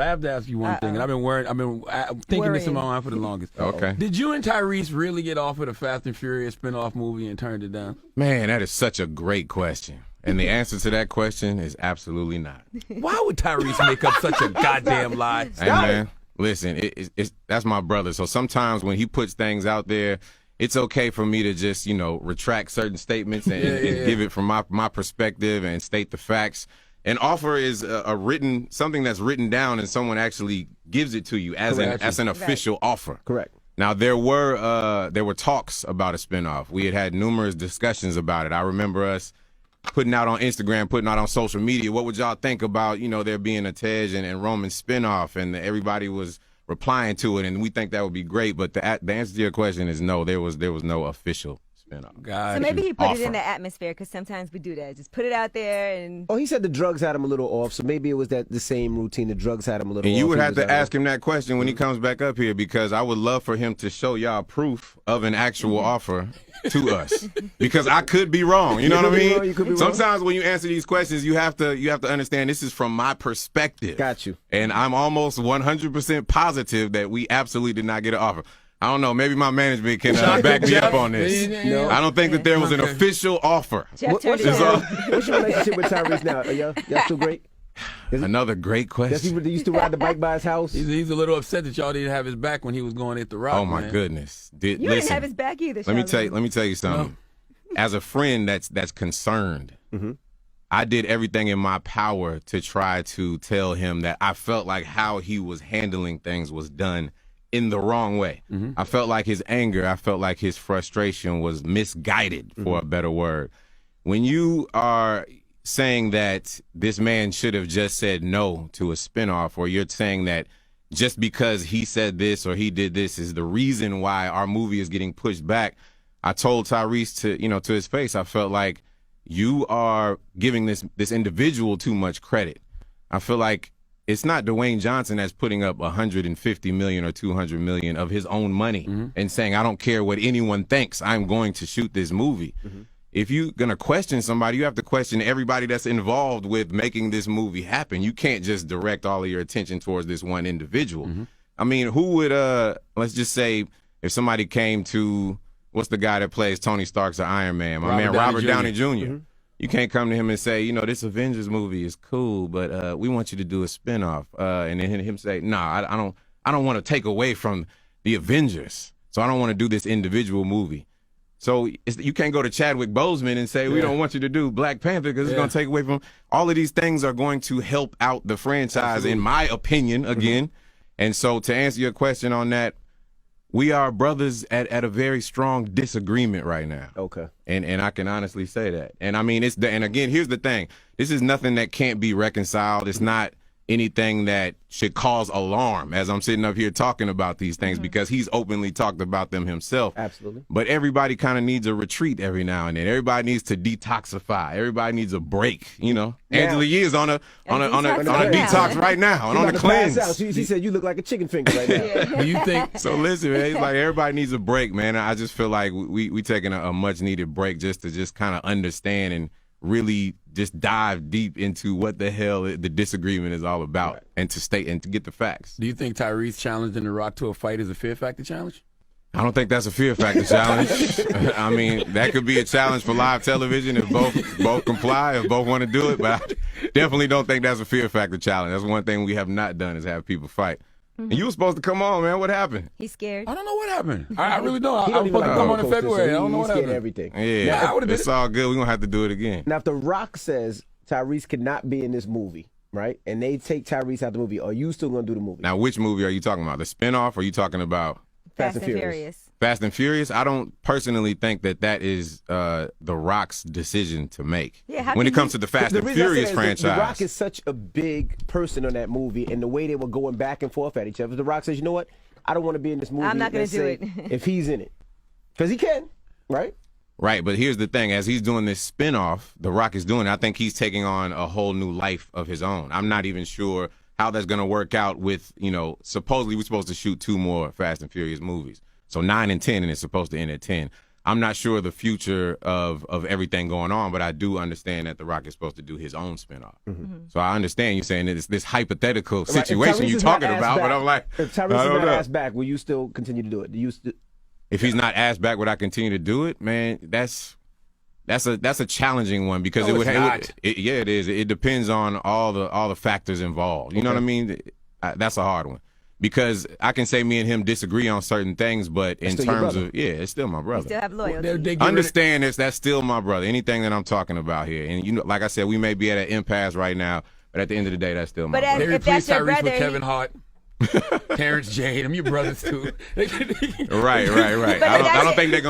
I have to ask you one thing, and I've been thinking this in my mind for the longest. Okay. Did you and Tyrese really get offered a Fast and Furious spinoff movie and turned it down? Man, that is such a great question. And the answer to that question is absolutely not. Why would Tyrese make up such a goddamn lie? Hey, man, listen, that's my brother. So sometimes when he puts things out there, it's okay for me to just, retract certain statements and give it from my perspective and state the facts. An offer is something that's written down and someone actually gives it to you as an official offer. Correct. Now, there were talks about a spinoff. We had numerous discussions about it. I remember us putting out on Instagram, putting out on social media, what would y'all think about, there being a Tej and Roman spinoff? And everybody was replying to it, and we think that would be great. But the answer to your question is no, there was no official spinoff. So maybe he put it in the atmosphere, because sometimes we do that. Just put it out there. And he said the drugs had him a little off, so maybe it was the same routine. The drugs had him a little off. And you would have to ask him that question when he comes back up here, because I would love for him to show y'all proof of an actual offer to us, because I could be wrong. You know what I mean? You could be Sometimes when you answer these questions, you have to understand this is from my perspective. Got you. And I'm almost 100% positive that we absolutely did not get an offer. I don't know. Maybe my management can back me up on this. No. I don't think that there was an official offer. What's your relationship with Tyrese now? Are y'all still great? Another great question. Does he used to ride the bike by his house? He's a little upset that y'all didn't have his back when he was going at the rock. Oh my goodness! You didn't have his back either. Let me tell you something. No. As a friend that's concerned, I did everything in my power to try to tell him that I felt like how he was handling things was done in the wrong way. I felt like his anger, I felt like his frustration was misguided, for a better word. When you are saying that this man should have just said no to a spinoff, or you're saying that just because he said this or he did this is the reason why our movie is getting pushed back, I told Tyrese to his face, I felt like you are giving this individual too much credit. I feel like it's not Dwayne Johnson that's putting up $150 million or $200 million of his own money and saying, I don't care what anyone thinks, I'm going to shoot this movie. If you're going to question somebody, you have to question everybody that's involved with making this movie happen. You can't just direct all of your attention towards this one individual. I mean, who would, let's just say, if somebody came to, what's the guy that plays Tony Stark's Iron Man? My man, Robert Downey Jr. You can't come to him and say, this Avengers movie is cool, but we want you to do a spinoff. And then him say, I don't want to take away from the Avengers, so I don't want to do this individual movie. So you can't go to Chadwick Boseman and say, we don't want you to do Black Panther because it's going to take away from. All of these things are going to help out the franchise, in my opinion, again. And so to answer your question on that, we are brothers at a very strong disagreement right now. Okay. And I can honestly say that. And I mean, and again, here's the thing. This is nothing that can't be reconciled. It's not anything that should cause alarm as I'm sitting up here talking about these things, because he's openly talked about them himself. Absolutely. But everybody kind of needs a retreat every now and then. Everybody needs to detoxify. Everybody needs a break. Angela Yee is on a detox right now, and on a cleanse. She said you look like a chicken finger right now. Do you think? So listen, man, it's like everybody needs a break, man. I just feel like we taking a much needed break just to kind of understand and really just dive deep into what the hell the disagreement is all about, and to state and to get the facts. Do you think Tyrese challenging The Rock to a fight is a fear factor challenge? I don't think that's a fear factor challenge. I mean, that could be a challenge for live television if both comply, if both want to do it, but I definitely don't think that's a fear factor challenge. That's one thing we have not done, is have people fight. And you were supposed to come on, man. What happened? He's scared. I don't know what happened. I really don't. I was supposed to come on in February. I don't know what happened. Everything. Yeah, it's all good. We're going to have to do it again. Now, if The Rock says Tyrese could not be in this movie, right, and they take Tyrese out the movie, are you still going to do the movie? Now, which movie are you talking about? The spinoff, or are you talking about Fast and Furious? Fast and Furious? I don't personally think that is The Rock's decision to make. Yeah, when it comes to the Fast and Furious franchise. The Rock is such a big person on that movie, and the way they were going back and forth at each other. The Rock says, you know what? I don't want to be in this movie. I'm not going to do it. If he's in it. Because he can, right? Right, but here's the thing. As he's doing this spinoff, The Rock is doing it, I think he's taking on a whole new life of his own. I'm not even sure how that's going to work out with, supposedly we're supposed to shoot 2 more Fast and Furious movies. So 9 and 10, and it's supposed to end at 10. I'm not sure the future of everything going on, but I do understand that The Rock is supposed to do his own spinoff. So I understand you saying it's this hypothetical situation you're talking about, but I'm like, if Tyrese is not asked back, will you still continue to do it? If he's not asked back, would I continue to do it? Man, that's a challenging one because it is. It depends on all the factors involved. You know what I mean? That's a hard one. Because I can say me and him disagree on certain things, but in terms of, it's still my brother. You still have loyalty. Understand this, that's still my brother. Anything that I'm talking about here. And, you know, like I said, we may be at an impasse right now, but at the end of the day, that's still my brother. They if that's replaced your Tyrese brother, with Kevin Hart. Terrence J. Them your brothers, too. Right. I don't think they're going to